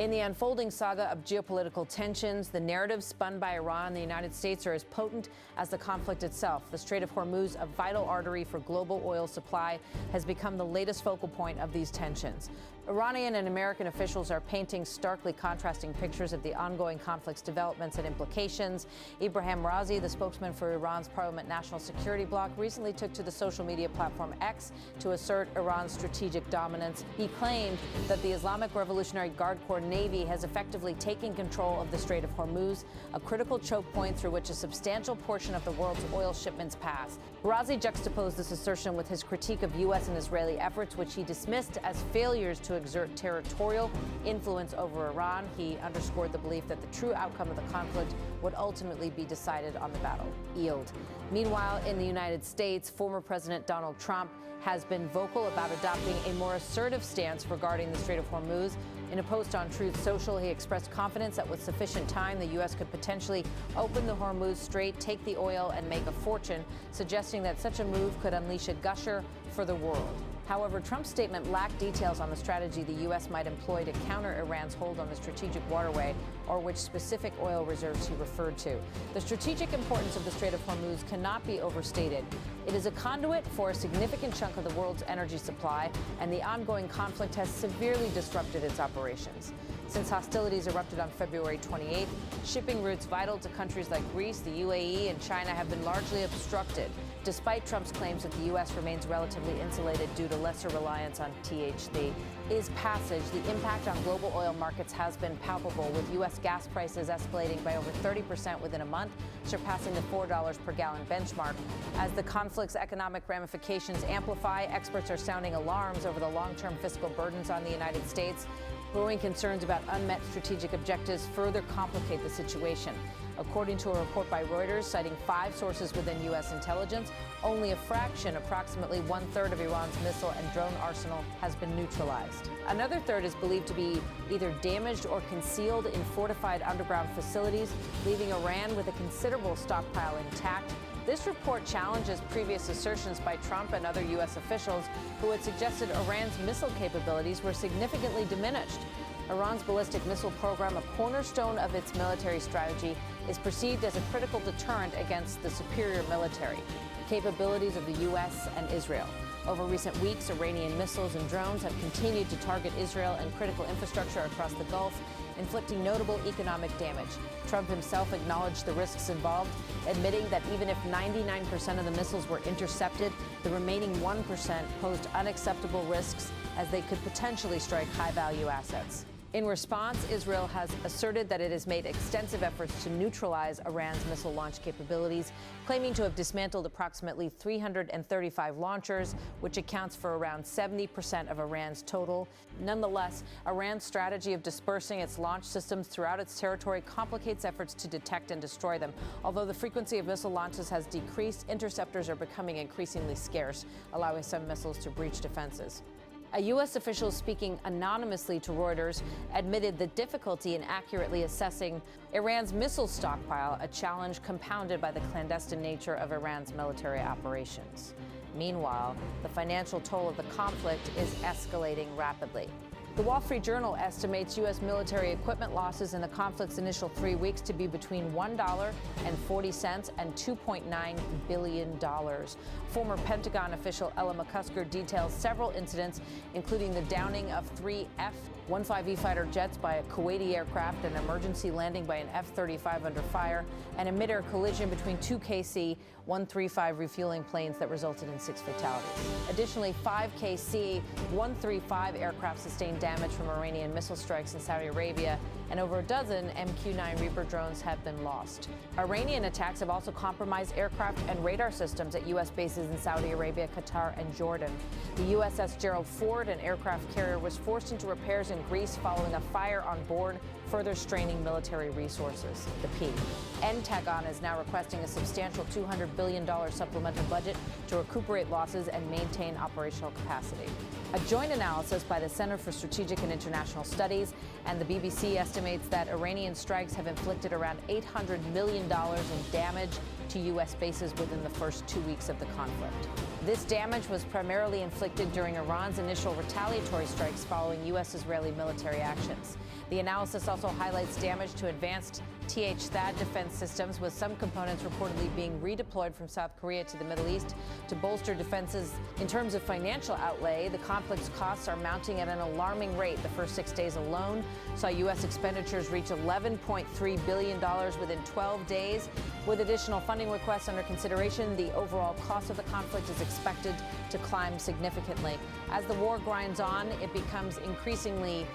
In the unfolding saga of geopolitical tensions, the narratives spun by Iran and the United States are as potent as the conflict itself. The Strait of Hormuz, a vital artery for global oil supply, has become the latest focal point of these tensions. Iranian and American officials are painting starkly contrasting pictures of the ongoing conflict's developments and implications. Ebrahim Razi, the spokesman for Iran's Parliament National Security Bloc, recently took to the social media platform X to assert Iran's strategic dominance. He claimed that the Islamic Revolutionary Guard Corps Navy has effectively taken control of the Strait of Hormuz, a critical choke point through which a substantial portion of the world's oil shipments pass. Razi juxtaposed this assertion with his critique of U.S. and Israeli efforts, which he dismissed as failures to exert territorial influence over Iran. He underscored the belief that the true outcome of the conflict would ultimately be decided on the battlefield. Meanwhile, in the United States, former President Donald Trump has been vocal about adopting a more assertive stance regarding the Strait of Hormuz. In a post on Truth Social, he expressed confidence that with sufficient time, the U.S. could potentially open the Hormuz Strait, take the oil, and make a fortune, suggesting that such a move could unleash a gusher for the world. However, Trump's statement lacked details on the strategy the U.S. might employ to counter Iran's hold on the strategic waterway or which specific oil reserves he referred to. The strategic importance of the Strait of Hormuz cannot be overstated. It is a conduit for a significant chunk of the world's energy supply, and the ongoing conflict has severely disrupted its operations. Since hostilities erupted on February 28th, shipping routes vital to countries like Greece, the UAE, and China have been largely obstructed, despite Trump's claims that the U.S. remains relatively insulated due to lesser reliance on THC. His passage, the impact on global oil markets has been palpable, with U.S. gas prices escalating by over 30% within a month, surpassing the $4 per gallon benchmark. As the conflict's economic ramifications amplify, experts are sounding alarms over the long-term fiscal burdens on the United States. Growing concerns about unmet strategic objectives further complicate the situation. According to a report by Reuters, citing 5 sources within U.S. intelligence, only a fraction, approximately 1/3 of Iran's missile and drone arsenal has been neutralized. Another third is believed to be either damaged or concealed in fortified underground facilities, leaving Iran with a considerable stockpile intact. This report challenges previous assertions by Trump and other U.S. officials who had suggested Iran's missile capabilities were significantly diminished. Iran's ballistic missile program, a cornerstone of its military strategy, is perceived as a critical deterrent against the superior military capabilities of the U.S. and Israel. Over recent weeks, Iranian missiles and drones have continued to target Israel and critical infrastructure across the Gulf, inflicting notable economic damage. Trump himself acknowledged the risks involved, admitting that even if 99% of the missiles were intercepted, the remaining 1% posed unacceptable risks as they could potentially strike high-value assets. In response, Israel has asserted that it has made extensive efforts to neutralize Iran's missile launch capabilities, claiming to have dismantled approximately 335 launchers, which accounts for around 70% of Iran's total. Nonetheless, Iran's strategy of dispersing its launch systems throughout its territory complicates efforts to detect and destroy them. Although the frequency of missile launches has decreased, interceptors are becoming increasingly scarce, allowing some missiles to breach defenses. A U.S. official speaking anonymously to Reuters admitted the difficulty in accurately assessing Iran's missile stockpile, a challenge compounded by the clandestine nature of Iran's military operations. Meanwhile, the financial toll of the conflict is escalating rapidly. The Wall Street Journal estimates U.S. military equipment losses in the conflict's initial 3 weeks to be between $1.40 and $2.9 billion. Former Pentagon official Ella McCusker details several incidents, including the downing of 3 F-15E fighter jets by a Kuwaiti aircraft, an emergency landing by an F-35 under fire, and a mid-air collision between 2 KC-135 refueling planes that resulted in 6 fatalities. Additionally, 5 KC-135 aircraft sustained damage from Iranian missile strikes in Saudi Arabia, and over a dozen MQ-9 Reaper drones have been lost. Iranian attacks have also compromised aircraft and radar systems at U.S. bases in Saudi Arabia, Qatar, and Jordan. The USS Gerald Ford, an aircraft carrier, was forced into repairs in Greece following a fire on board, further straining military resources. The Pentagon is now requesting a substantial $200 billion supplemental budget to recuperate losses and maintain operational capacity. A joint analysis by the Center for Strategic and International Studies and the BBC estimates that Iranian strikes have inflicted around $800 million in damage to U.S. bases within the first 2 weeks of the conflict. This damage was primarily inflicted during Iran's initial retaliatory strikes following U.S.-Israeli military actions. The analysis also highlights damage to advanced THAAD defense systems, with some components reportedly being redeployed from South Korea to the Middle East to bolster defenses. In terms of financial outlay, the conflict's costs are mounting at an alarming rate. The first 6 days alone saw U.S. expenditures reach $11.3 billion within 12 days. With additional funding requests under consideration, the overall cost of the conflict is expected to climb significantly. As the war grinds on, it becomes increasingly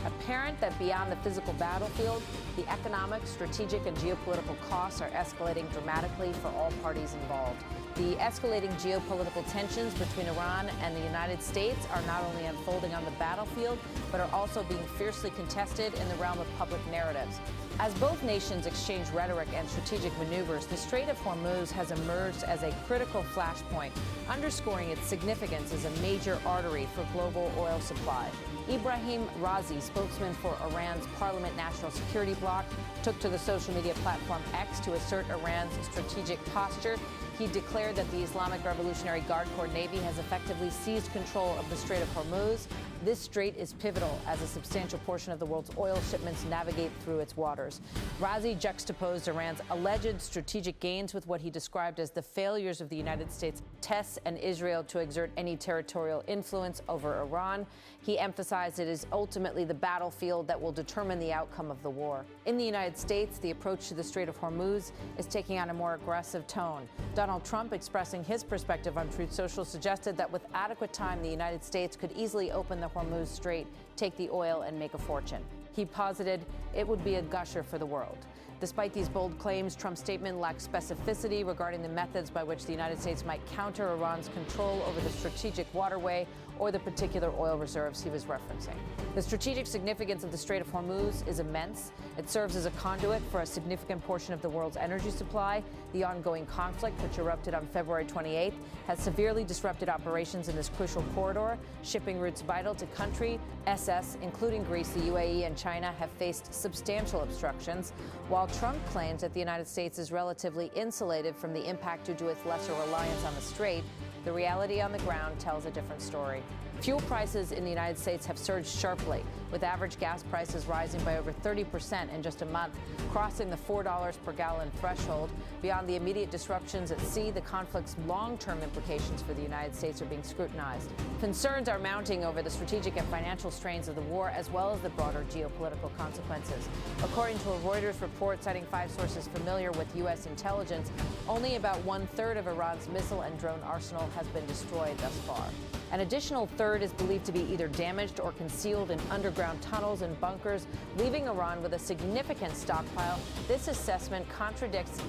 apparent that beyond the physical battlefield, the economic, strategic, and geopolitical costs are escalating dramatically for all parties involved. The escalating geopolitical tensions between Iran and the United States are not only unfolding on the battlefield, but are also being fiercely contested in the realm of public narratives. As both nations exchange rhetoric and strategic maneuvers, the Strait of Hormuz has emerged as a critical flashpoint, underscoring its significance as a major artery for global oil supply. Ibrahim Razi, spokesman for Iran's Parliament National Security Bloc, took to the social media platform X to assert Iran's strategic posture. He declared that the Islamic Revolutionary Guard Corps Navy has effectively seized control of the Strait of Hormuz. This strait is pivotal as a substantial portion of the world's oil shipments navigate through its waters. Razi juxtaposed Iran's alleged strategic gains with what he described as the failures of the United States tests and Israel to exert any territorial influence over Iran. He emphasized it is ultimately the battlefield that will determine the outcome of the war. In the United States, the approach to the Strait of Hormuz is taking on a more aggressive tone. Donald Trump, expressing his perspective on Truth Social, suggested that with adequate time, the United States could easily open the Hormuz Strait, take the oil, and make a fortune. He posited it would be a gusher for the world. Despite these bold claims, Trump's statement lacked specificity regarding the methods by which the United States might counter Iran's control over the strategic waterway or the particular oil reserves he was referencing. The strategic significance of the Strait of Hormuz is immense. It serves as a conduit for a significant portion of the world's energy supply. The ongoing conflict, which erupted on February 28th, has severely disrupted operations in this crucial corridor. Shipping routes vital to country, SS, including Greece, the UAE, and China, have faced substantial obstructions. While Trump claims that the United States is relatively insulated from the impact due to its lesser reliance on the strait, the reality on the ground tells a different story. Fuel prices in the United States have surged sharply, with average gas prices rising by over 30% in just a month, crossing the $4 per gallon threshold. Beyond the immediate disruptions at sea, the conflict's long-term implications for the United States are being scrutinized. Concerns are mounting over the strategic and financial strains of the war, as well as the broader geopolitical consequences. According to a Reuters report citing 5 sources familiar with U.S. intelligence, only about 1/3 of Iran's missile and drone arsenal has been destroyed thus far. An additional third is believed to be either damaged or concealed in underground tunnels and bunkers, leaving Iran with a significant stockpile. This assessment contradicts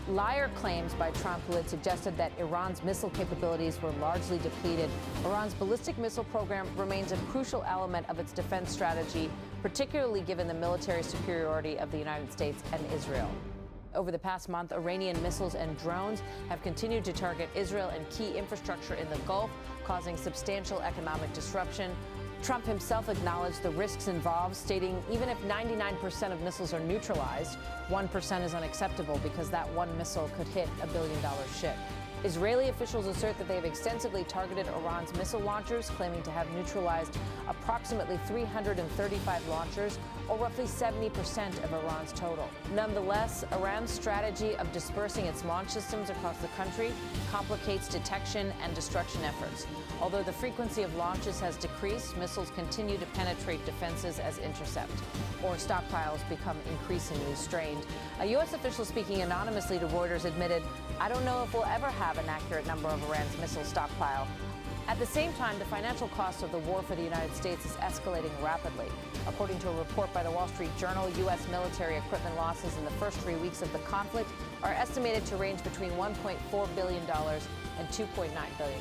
liar claims by Trump, who had suggested that Iran's missile capabilities were largely depleted. Iran's ballistic missile program remains a crucial element of its defense strategy, particularly given the military superiority of the United States and Israel. Over the past month, Iranian missiles and drones have continued to target Israel and key infrastructure in the Gulf, causing substantial economic disruption. Trump himself acknowledged the risks involved, stating even if 99% of missiles are neutralized, 1% is unacceptable because that one missile could hit a billion-dollar ship. Israeli officials assert that they have extensively targeted Iran's missile launchers, claiming to have neutralized approximately 335 launchers, or roughly 70% of Iran's total. Nonetheless, Iran's strategy of dispersing its launch systems across the country complicates detection and destruction efforts. Although the frequency of launches has decreased, missiles continue to penetrate defenses as intercept, or stockpiles become increasingly strained. A U.S. official speaking anonymously to Reuters admitted, "I don't know if we'll ever have an accurate number of Iran's missile stockpile." At the same time, the financial cost of the war for the United States is escalating rapidly. According to a report by the Wall Street Journal, U.S. military equipment losses in the first 3 weeks of the conflict are estimated to range between $1.4 billion and $2.9 billion.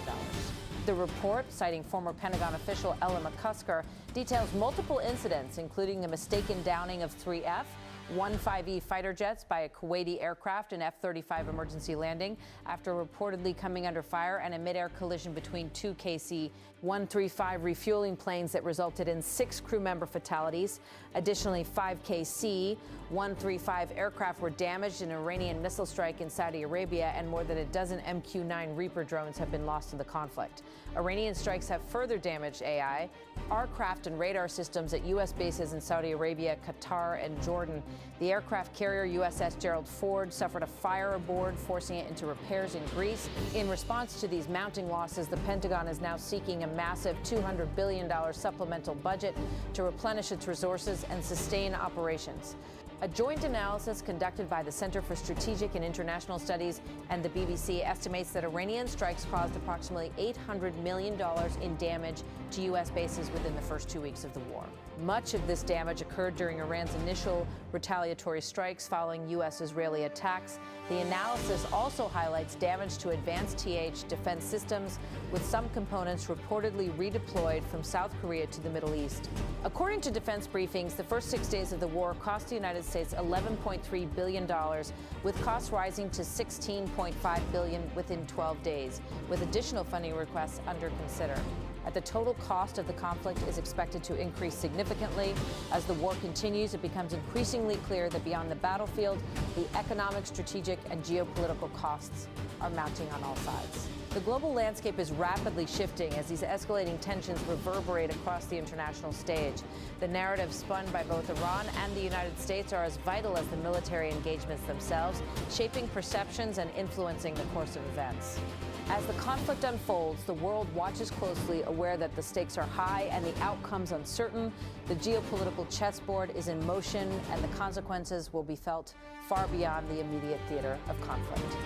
The report, citing former Pentagon official Ella McCusker, details multiple incidents, including the mistaken downing of 3F, 1-5E fighter jets by a Kuwaiti aircraft, an F-35 emergency landing after reportedly coming under fire, and a mid-air collision between two KC-135 refueling planes that resulted in 6 crew member fatalities. Additionally, 5 KC-135 aircraft were damaged in an Iranian missile strike in Saudi Arabia, and more than a dozen MQ-9 Reaper drones have been lost in the conflict. Iranian strikes have further damaged AI, aircraft and radar systems at U.S. bases in Saudi Arabia, Qatar, and Jordan. The aircraft carrier USS Gerald Ford suffered a fire aboard, forcing it into repairs in Greece. In response to these mounting losses, the Pentagon is now seeking a massive $200 billion supplemental budget to replenish its resources and sustain operations. A joint analysis conducted by the Center for Strategic and International Studies and the BBC estimates that Iranian strikes caused approximately $800 million in damage to U.S. bases within the first 2 weeks of the war. Much of this damage occurred during Iran's initial retaliatory strikes following U.S.-Israeli attacks. The analysis also highlights damage to advanced TH defense systems, with some components reportedly redeployed from South Korea to the Middle East. According to defense briefings, the first 6 days of the war cost the United States $11.3 billion, with costs rising to $16.5 billion within 12 days, with additional funding requests under consider. The total cost of the conflict is expected to increase significantly. As the war continues, it becomes increasingly clear that beyond the battlefield, the economic, strategic, and geopolitical costs are mounting on all sides. The global landscape is rapidly shifting as these escalating tensions reverberate across the international stage. The narratives spun by both Iran and the United States are as vital as the military engagements themselves, shaping perceptions and influencing the course of events. As the conflict unfolds, the world watches closely, aware that the stakes are high and the outcomes uncertain. The geopolitical chessboard is in motion, and the consequences will be felt far beyond the immediate theater of conflict.